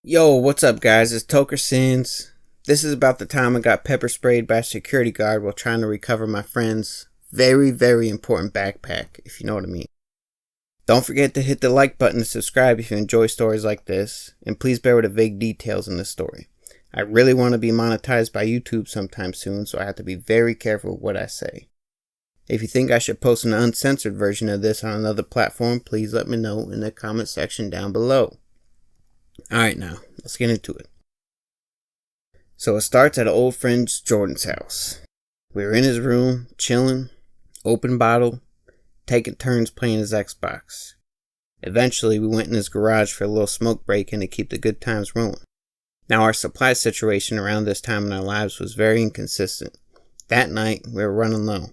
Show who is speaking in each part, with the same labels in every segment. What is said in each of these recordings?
Speaker 1: Yo, what's up, guys? It's Toker Sins. This is about the time I got pepper sprayed by a security guard while trying to recover my friend's very important backpack, if you know what I mean. Don't forget to hit the like button to subscribe if you enjoy stories like this, and please bear with the vague details in this story. I really want to be monetized by YouTube sometime soon, so I have to be very careful with what I say. If you think I should post an uncensored version of this on another platform, please let me know in the comment section down below. Alright, now, let's get into it. So it starts at an old friend Jordan's house. We were in his room, chilling, open bottle, taking turns playing his Xbox. Eventually, we went in his garage for a little smoke break and to keep the good times rolling. Now, our supply situation around this time in our lives was very inconsistent. That night, we were running low.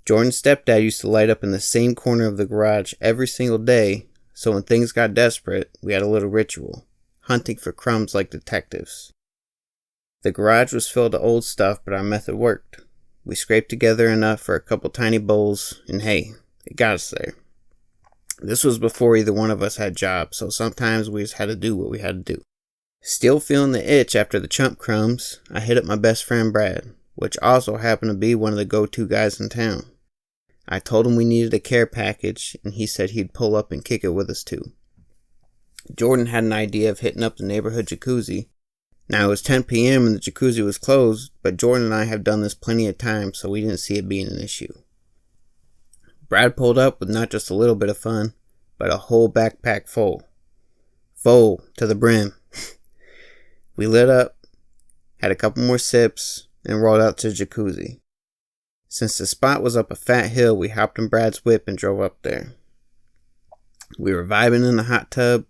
Speaker 1: Jordan's stepdad used to light up in the same corner of the garage every single day, so when things got desperate, we had a little ritual, hunting for crumbs like detectives. The garage was filled with old stuff, but our method worked. We scraped together enough for a couple tiny bowls, and hey, it got us there. This was before either one of us had jobs, so sometimes we just had to do what we had to do. Still feeling the itch after the chump crumbs, I hit up my best friend Brad, which also happened to be one of the go-to guys in town. I told him we needed a care package, and he said he'd pull up and kick it with us too. Jordan had an idea of hitting up the neighborhood jacuzzi. Now it was 10 p.m. and the jacuzzi was closed, but Jordan and I have done this plenty of times, so we didn't see it being an issue. Brad pulled up with not just a little bit of fun, but a whole backpack full. Full to the brim. We lit up, had a couple more sips, and rolled out to the jacuzzi. Since the spot was up a fat hill, we hopped in Brad's whip and drove up there. We were vibing in the hot tub,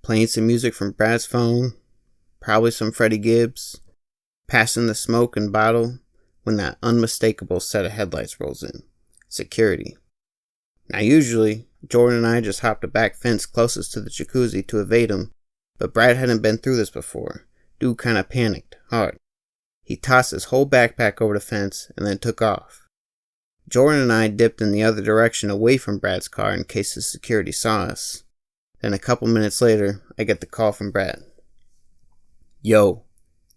Speaker 1: playing some music from Brad's phone, probably some Freddie Gibbs, passing the smoke and bottle when that unmistakable set of headlights rolls in. Security. Now usually, Jordan and I just hopped the back fence closest to the jacuzzi to evade him, but Brad hadn't been through this before. Dude kinda panicked, hard. He tossed his whole backpack over the fence and then took off. Jordan and I dipped in the other direction away from Brad's car in case the security saw us. Then a couple minutes later, I get the call from Brad. Yo,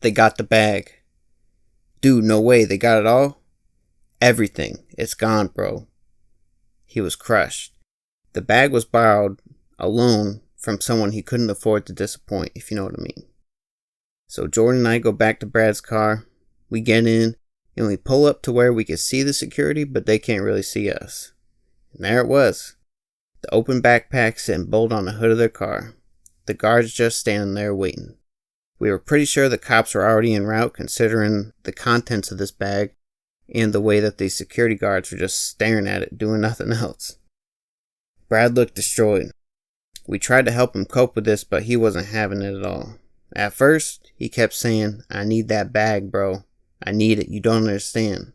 Speaker 1: they got the bag. Dude, no way, they got it all? Everything. It's gone, bro. He was crushed. The bag was borrowed, a loan, from someone he couldn't afford to disappoint, if you know what I mean. So Jordan and I go back to Brad's car, we get in, and we pull up to where we can see the security, but they can't really see us. And there it was. The open backpack sitting bolt on the hood of their car. The guards just standing there waiting. We were pretty sure the cops were already en route considering the contents of this bag and the way that the security guards were just staring at it, doing nothing else. Brad looked destroyed. We tried to help him cope with this, but he wasn't having it at all. At first, he kept saying, I need that bag, bro. I need it. You don't understand.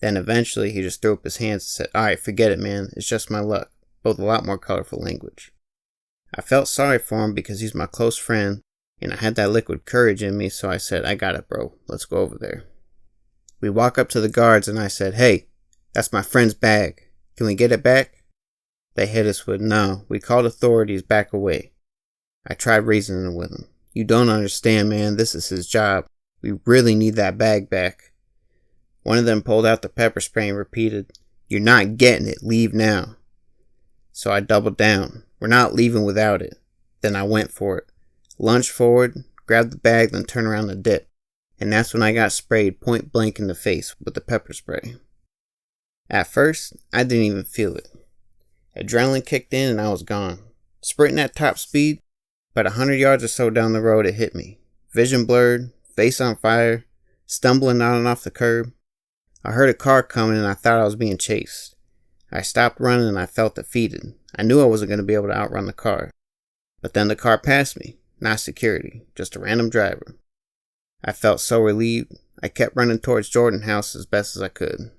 Speaker 1: Then eventually, he just threw up his hands and said, alright, forget it, man. It's just my luck. Both a lot more colorful language. I felt sorry for him because he's my close friend, and I had that liquid courage in me, so I said, I got it, bro. Let's go over there. We walk up to the guards, and I said, hey, that's my friend's bag. Can we get it back? They hit us with, no, we called authorities, back away. I tried reasoning with him. You don't understand, man. This is his job. We really need that bag back. One of them pulled out the pepper spray and repeated, you're not getting it. Leave now. So I doubled down. We're not leaving without it. Then I went for it. Lunged forward, grabbed the bag, then turned around to dip. And that's when I got sprayed point blank in the face with the pepper spray. At first, I didn't even feel it. Adrenaline kicked in and I was gone. Sprinting at top speed, but 100 yards or so down the road it hit me. Vision blurred, face on fire, stumbling on and off the curb. I heard a car coming and I thought I was being chased. I stopped running and I felt defeated. I knew I wasn't going to be able to outrun the car. But then the car passed me, not security, just a random driver. I felt so relieved, I kept running towards Jordan's house as best as I could.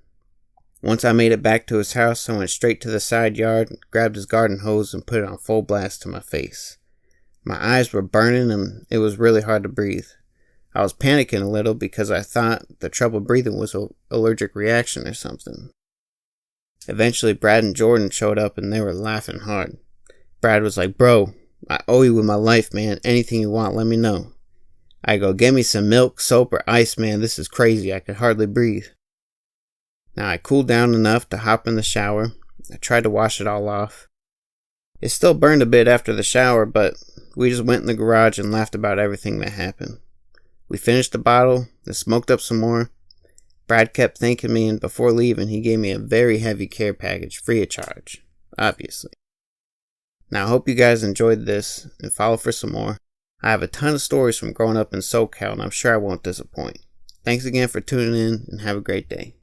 Speaker 1: Once I made it back to his house, I went straight to the side yard, grabbed his garden hose and put it on full blast to my face. My eyes were burning and it was really hard to breathe. I was panicking a little because I thought the trouble breathing was an allergic reaction or something. Eventually, Brad and Jordan showed up and they were laughing hard. Brad was like, bro, I owe you with my life, man. Anything you want, let me know. I go, get me some milk, soap, or ice, man. This is crazy. I could hardly breathe. Now I cooled down enough to hop in the shower. I tried to wash it all off. It still burned a bit after the shower, but we just went in the garage and laughed about everything that happened. We finished the bottle, then smoked up some more. Brad kept thanking me, and before leaving, he gave me a very heavy care package free of charge, obviously. Now I hope you guys enjoyed this and follow for some more. I have a ton of stories from growing up in SoCal, and I'm sure I won't disappoint. Thanks again for tuning in, and have a great day.